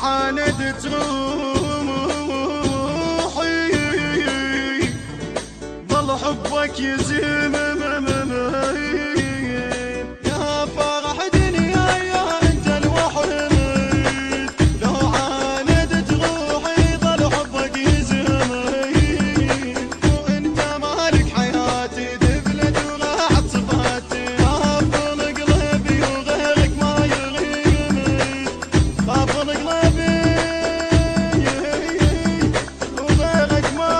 عاندت روحي ظل حبك يزيم يا فرح دنياي انت الوحيد لو عاندت روحي ظل حبك يزيم وانت مالك حياتي دبلت وراحت صفاتي غافل قلبي وغيرك ما يغيب غافل قلبي وغيرك ما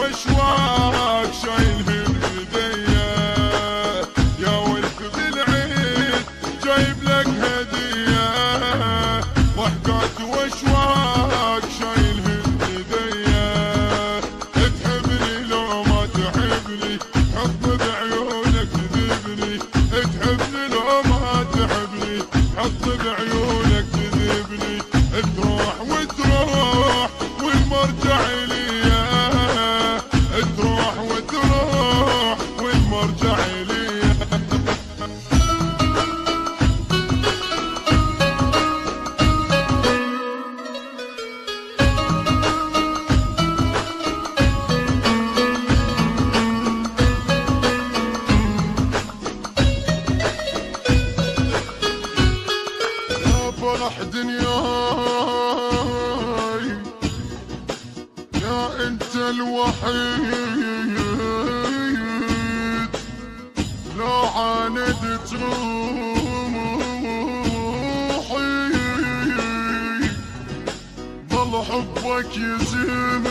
واشواق شايلهن بيديا يا ولد بالعيد جايب لك هدية ضحكات واشواق شايلهن بيديا تحبني لو ما تحبني حط بعيونك تذبني تحبني لو ما تحبني حط بعيونك تذبني تروح وتروح والمرجع لي تروح وتروح والمرجع لي يا فرح دنياي يا انت الوحيد لو عاندت روحي ظل حبك يزيم